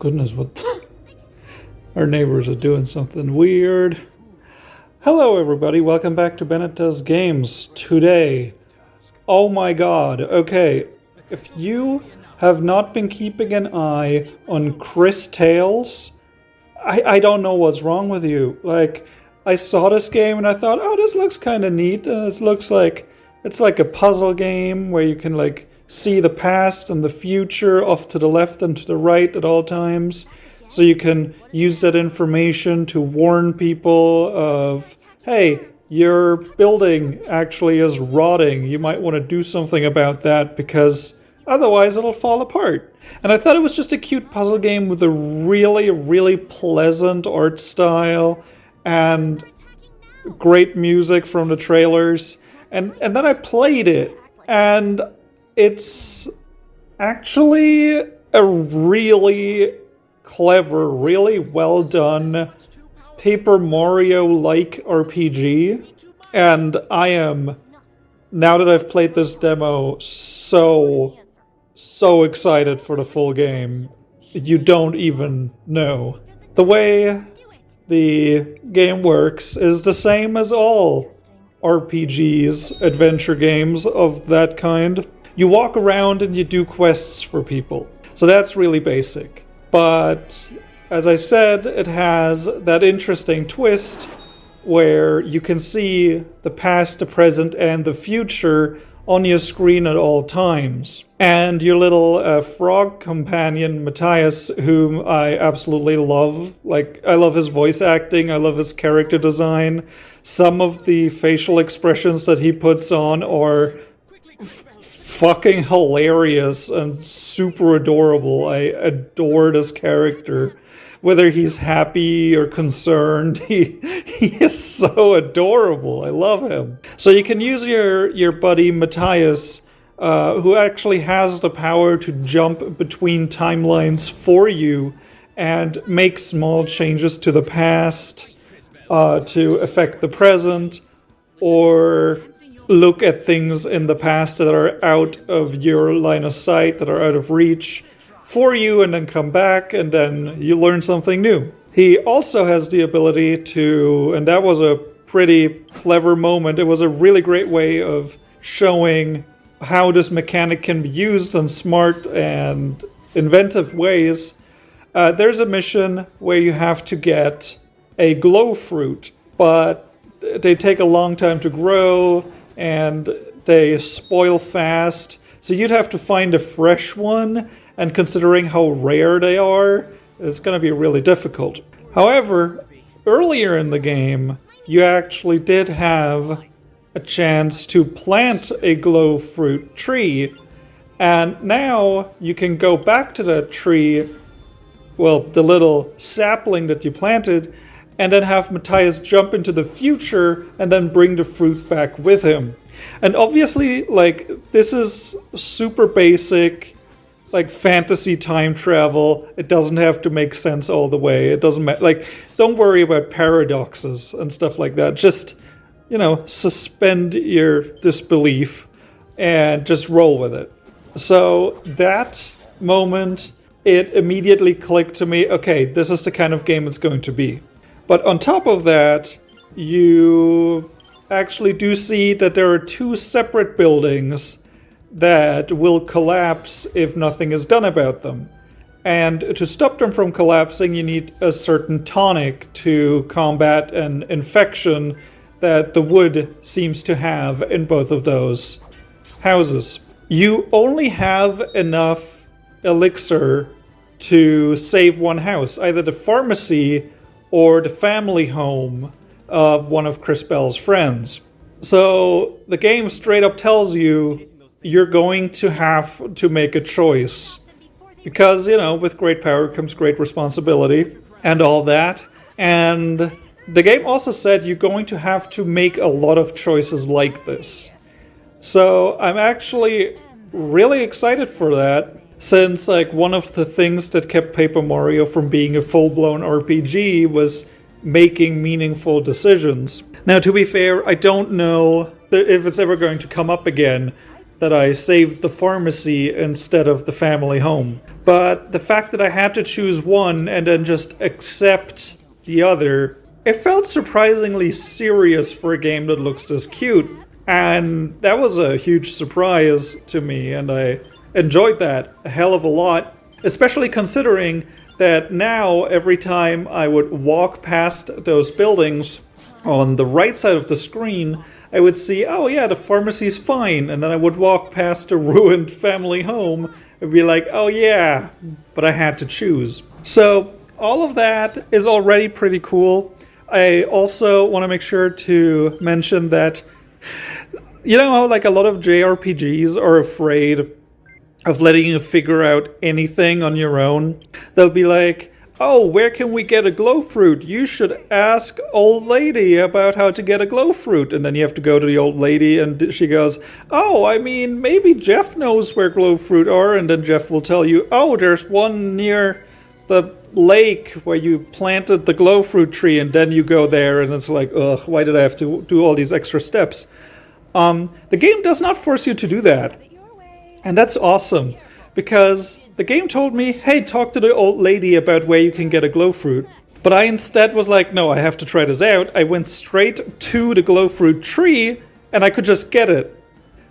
goodness, our neighbors are doing something weird. Hello everybody, welcome back to Bennett Does Games. Today, oh my god, okay, if you have not been keeping an eye on CrisTales, I don't know what's wrong with you. Like, I saw this game and I thought, oh, this looks kind of neat, and it looks like it's like a puzzle game where you can like see the past and the future off to the left and to the right at all times. So you can use that information to warn people of, hey, your building actually is rotting. You might want to do something about that because otherwise it'll fall apart. And I thought it was just a cute puzzle game with a really, really pleasant art style and great music from the trailers. And then I played it, and it's actually a really clever, really well done Paper Mario-like RPG. And I am, now that I've played this demo, so excited for the full game. You don't even know. The way the game works is the same as all RPGs, adventure games of that kind. You walk around and you do quests for people. So that's really basic. But as I said, it has that interesting twist where you can see the past, the present, and the future on your screen at all times. And your little frog companion, Matthias, whom I absolutely love. Like, I love his voice acting, I love his character design. Some of the facial expressions that he puts on are fucking hilarious and super adorable. I adore this character. Whether he's happy or concerned, he is so adorable. I love him. So you can use your buddy Matthias, who actually has the power to jump between timelines for you and make small changes to the past to affect the present, or look at things in the past that are out of your line of sight, that are out of reach, for you, and then come back, and then you learn something new. He also has the ability to, and that was a pretty clever moment, it was a really great way of showing how this mechanic can be used in smart and inventive ways. There's a mission where you have to get a glow fruit, but they take a long time to grow, and they spoil fast, so you'd have to find a fresh one, and considering how rare they are, it's going to be really difficult. However, earlier in the game, you actually did have a chance to plant a glow fruit tree, and now you can go back to that tree, well, the little sapling that you planted, and then have Matthias jump into the future and then bring the fruit back with him. And obviously, like, this is super basic, like, fantasy time travel. It doesn't have to make sense all the way. It doesn't matter. Like, don't worry about paradoxes and stuff like that. Just, you know, suspend your disbelief and just roll with it. So that moment, it immediately clicked to me, okay, this is the kind of game it's going to be. But on top of that, you actually do see that there are two separate buildings that will collapse if nothing is done about them. And to stop them from collapsing, you need a certain tonic to combat an infection that the wood seems to have in both of those houses. You only have enough elixir to save one house, either the pharmacy or the family home of one of Chris Bell's friends. So the game straight up tells you you're going to have to make a choice. Because, you know, with great power comes great responsibility and all that. And the game also said you're going to have to make a lot of choices like this. So I'm actually really excited for that, since like one of the things that kept Paper Mario from being a full-blown RPG was making meaningful decisions. Now, to be fair, I don't know if it's ever going to come up again, that I saved the pharmacy instead of the family home. But the fact that I had to choose one and then just accept the other, it felt surprisingly serious for a game that looks this cute. And that was a huge surprise to me, and I enjoyed that a hell of a lot, especially considering that now every time I would walk past those buildings, on the right side of the screen, I would see, oh yeah, the pharmacy's fine, and then I would walk past a ruined family home and be like, oh yeah, but I had to choose. So all of that is already pretty cool. I also want to make sure to mention that, you know how like a lot of JRPGs are afraid of letting you figure out anything on your own? They'll be like, oh, where can we get a glow fruit? You should ask old lady about how to get a glow fruit. And then you have to go to the old lady and she goes, oh, I mean, maybe Jeff knows where glow fruit are. And then Jeff will tell you, oh, there's one near the lake where you planted the glow fruit tree. And then you go there and it's like, ugh, why did I have to do all these extra steps? The game does not force you to do that. And that's awesome. Because the game told me, hey, talk to the old lady about where you can get a glow fruit. But I instead was like, no, I have to try this out. I went straight to the glow fruit tree and I could just get it.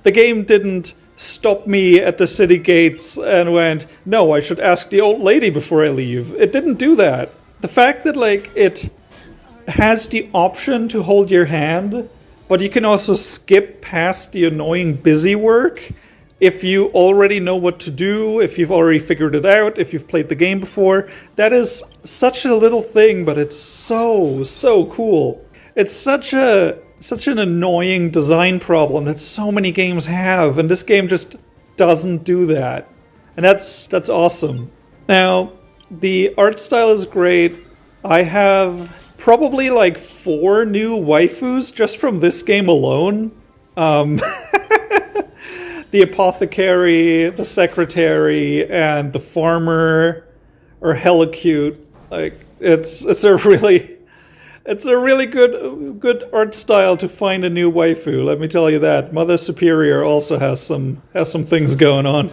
The game didn't stop me at the city gates and went, no, I should ask the old lady before I leave. It didn't do that. The fact that like it has the option to hold your hand, but you can also skip past the annoying busy work if you already know what to do, if you've already figured it out, if you've played the game before. That is such a little thing, but it's so cool. It's such an annoying design problem that so many games have, and this game just doesn't do that. And that's awesome. Now, the art style is great. I have probably like 4 new waifus just from this game alone. The apothecary, the secretary, and the farmer are hella cute. Like it's a really good art style to find a new waifu. Let me tell you that. Mother Superior also has some things going on.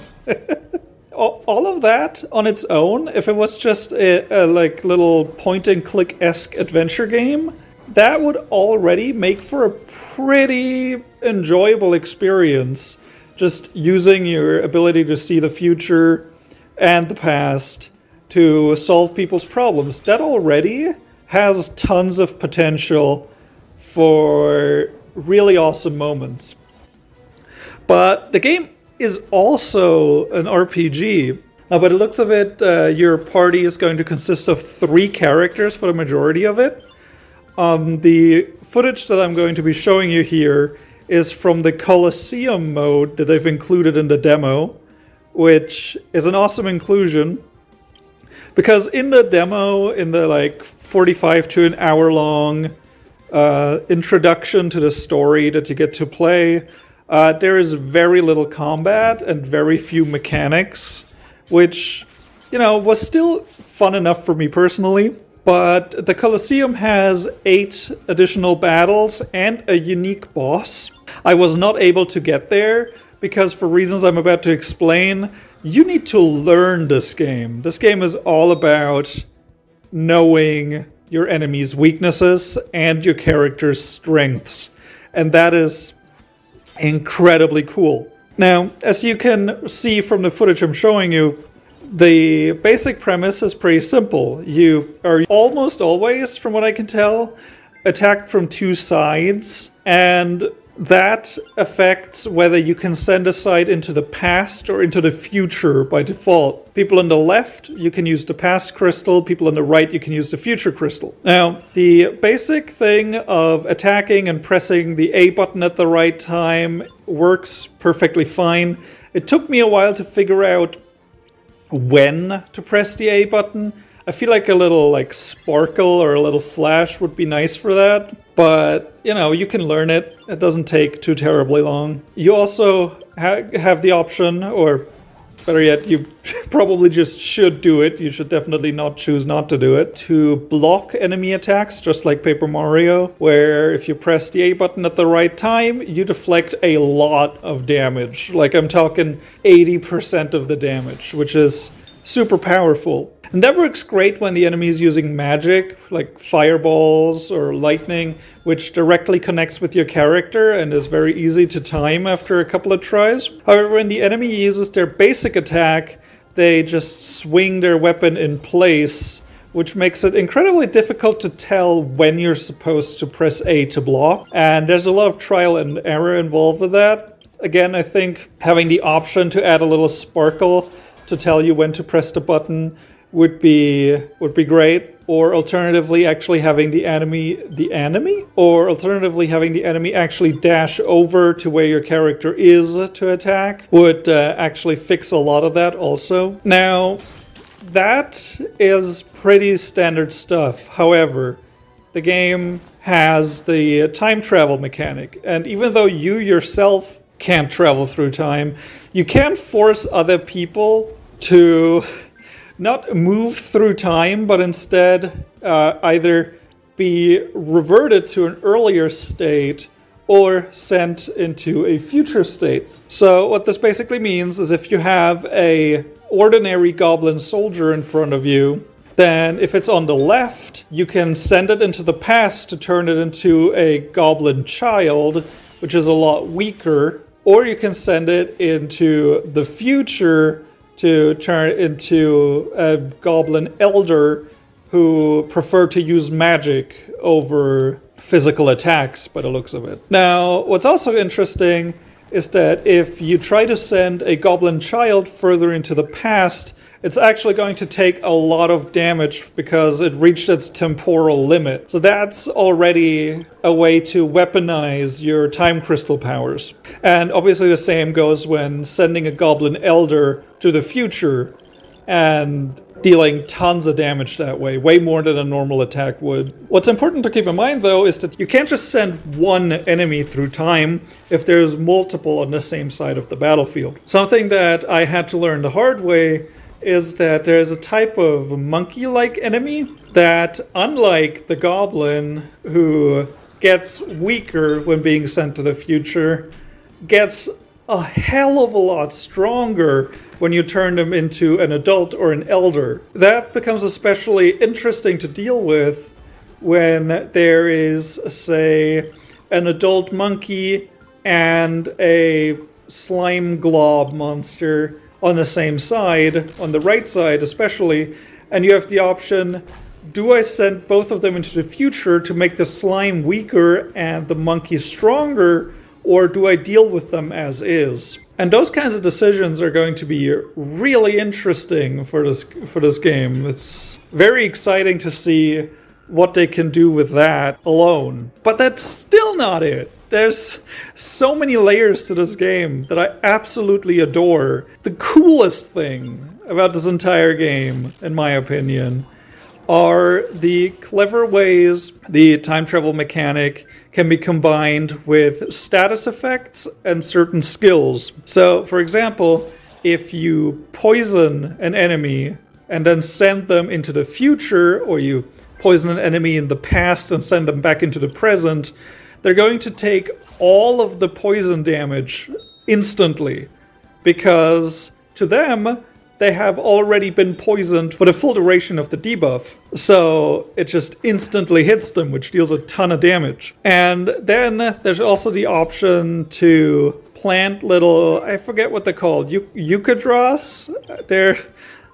All of that on its own, if it was just a like little point and click-esque adventure game, that would already make for a pretty enjoyable experience. Just using your ability to see the future and the past to solve people's problems. That already has tons of potential for really awesome moments. But the game is also an RPG. Now, by the looks of it, your party is going to consist of 3 characters for the majority of it. The footage that I'm going to be showing you here is from the Colosseum mode that they've included in the demo, which is an awesome inclusion. Because in the demo, in the like 45 to an hour long introduction to the story that you get to play, there is very little combat and very few mechanics, which, you know, was still fun enough for me personally. But the Colosseum has 8 additional battles and a unique boss. I was not able to get there because, for reasons I'm about to explain, you need to learn this game. This game is all about knowing your enemy's weaknesses and your character's strengths. And that is incredibly cool. Now, as you can see from the footage I'm showing you, the basic premise is pretty simple. You are almost always, from what I can tell, attacked from 2 sides, and that affects whether you can send a side into the past or into the future by default. People on the left, you can use the past crystal. People on the right, you can use the future crystal. Now, the basic thing of attacking and pressing the A button at the right time works perfectly fine. It took me a while to figure out when to press the A button. I feel like a little like sparkle or a little flash would be nice for that. But, you know, you can learn it. It doesn't take too terribly long. You also have the option, or better yet, you probably just should do it. You should definitely not choose not to do it. To block enemy attacks, just like Paper Mario, where if you press the A button at the right time, you deflect a lot of damage. Like, I'm talking 80% of the damage, which is super powerful. And that works great when the enemy is using magic, like fireballs or lightning, which directly connects with your character and is very easy to time after a couple of tries. However, when the enemy uses their basic attack, they just swing their weapon in place, which makes it incredibly difficult to tell when you're supposed to press A to block. And there's a lot of trial and error involved with that. Again, I think having the option to add a little sparkle to tell you when to press the button would be great, or alternatively actually having the enemy actually dash over to where your character is to attack would actually fix a lot of that also. Now, that is pretty standard stuff. However, the game has the time travel mechanic, and even though you yourself can't travel through time, you can force other people to not move through time, but instead either be reverted to an earlier state or sent into a future state. So what this basically means is if you have a ordinary goblin soldier in front of you, then if it's on the left, you can send it into the past to turn it into a goblin child, which is a lot weaker, or you can send it into the future to turn it into a goblin elder who prefer to use magic over physical attacks by the looks of it. Now, what's also interesting is that if you try to send a goblin child further into the past, it's actually going to take a lot of damage because it reached its temporal limit. So that's already a way to weaponize your time crystal powers. And obviously the same goes when sending a goblin elder to the future and dealing tons of damage that way more than a normal attack would. What's important to keep in mind, though, is that you can't just send one enemy through time if there's multiple on the same side of the battlefield. Something that I had to learn the hard way is that there's a type of monkey-like enemy that, unlike the goblin, who gets weaker when being sent to the future, gets a hell of a lot stronger when you turn them into an adult or an elder. That becomes especially interesting to deal with when there is, say, an adult monkey and a slime glob monster on the same side, on the right side especially, and you have the option, do I send both of them into the future to make the slime weaker and the monkey stronger, or do I deal with them as is? And those kinds of decisions are going to be really interesting for this game. It's very exciting to see what they can do with that alone. But that's still not it. There's so many layers to this game that I absolutely adore. The coolest thing about this entire game, in my opinion, are the clever ways the time travel mechanic can be combined with status effects and certain skills. So, for example, if you poison an enemy and then send them into the future, or you poison an enemy in the past and send them back into the present, they're going to take all of the poison damage instantly, because to them, they have already been poisoned for the full duration of the debuff. So it just instantly hits them, which deals a ton of damage. And then there's also the option to plant little, I forget what they're called, Eucadros? They're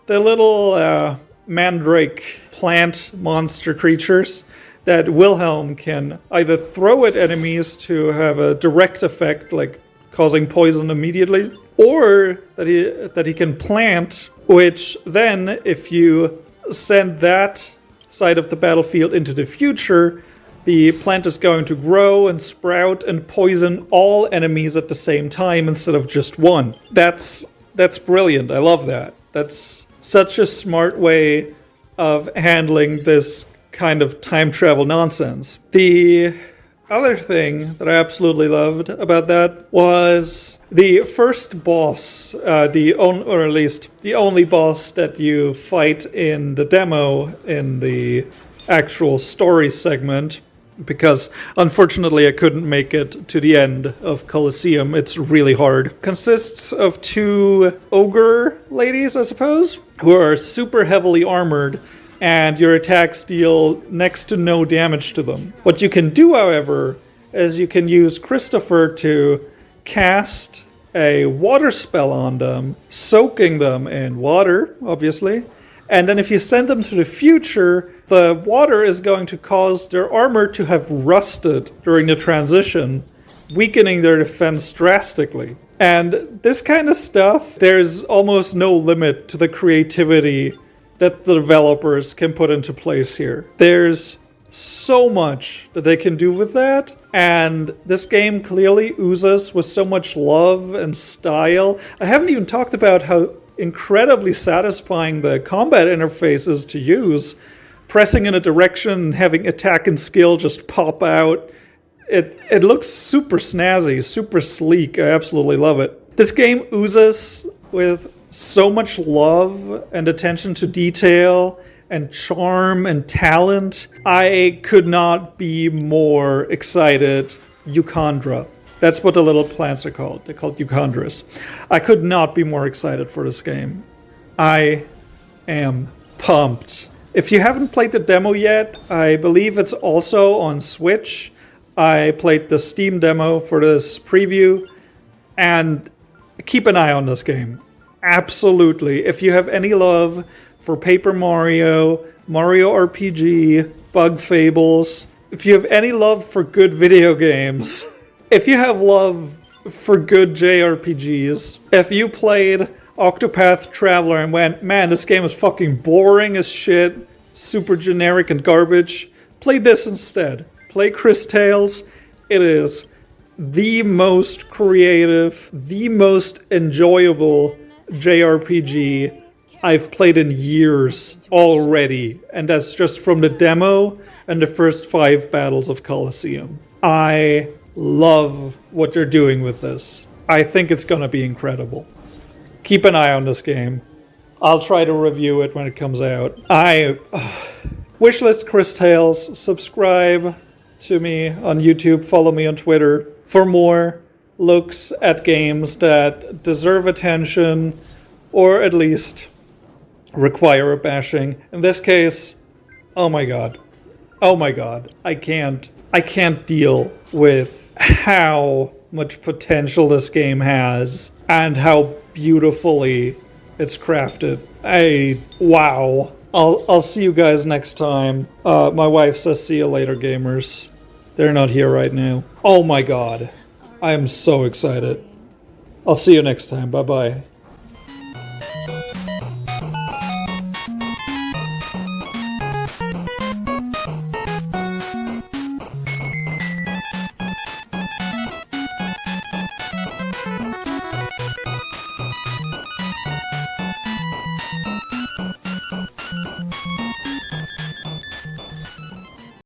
little mandrake plant monster creatures that Wilhelm can either throw at enemies to have a direct effect, like causing poison immediately, or that he can plant, which then, if you send that side of the battlefield into the future, the plant is going to grow and sprout and poison all enemies at the same time instead of just one. That's brilliant. I love that. That's such a smart way of handling this kind of time travel nonsense. The other thing that I absolutely loved about that was the first boss, or at least the only boss that you fight in the demo in the actual story segment, because unfortunately I couldn't make it to the end of Colosseum. It's really hard. Consists of two ogre ladies, I suppose, who are super heavily armored, and your attacks deal next to no damage to them. What you can do, however, is you can use Christopher to cast a water spell on them, soaking them in water, obviously. And then if you send them to the future, the water is going to cause their armor to have rusted during the transition, weakening their defense drastically. And this kind of stuff, there's almost no limit to the creativity that the developers can put into place here. There's so much that they can do with that, and this game clearly oozes with so much love and style. I haven't even talked about how incredibly satisfying the combat interface is to use. Pressing in a direction and having attack and skill just pop out. It looks super snazzy, super sleek. I absolutely love it. This game oozes with so much love and attention to detail and charm and talent. I could not be more excited. Euchondra. That's what the little plants are called. They're called Euchondras. I could not be more excited for this game. I am pumped. If you haven't played the demo yet, I believe it's also on Switch. I played the Steam demo for this preview, and keep an eye on this game. Absolutely. If you have any love for Paper Mario, Mario RPG, Bug Fables, if you have any love for good video games, if you have love for good JRPGs, if you played Octopath Traveler and went, man, this game is fucking boring as shit, super generic and garbage, play this instead. Play CrisTales. It is the most creative, the most enjoyable JRPG I've played in years already, and that's just from the demo and the first 5 battles of Colosseum. I love what they're doing with this. I think it's gonna be incredible. Keep an eye on this game. I'll try to review it when it comes out. Wishlist CrisTales, subscribe to me on YouTube, follow me on Twitter for more looks at games that deserve attention, or at least require a bashing. In this case, oh my god. Oh my god. I can't deal with how much potential this game has and how beautifully it's crafted. Wow. I'll see you guys next time. My wife says see you later, gamers. They're not here right now. Oh my god. I am so excited. I'll see you next time. Bye-bye.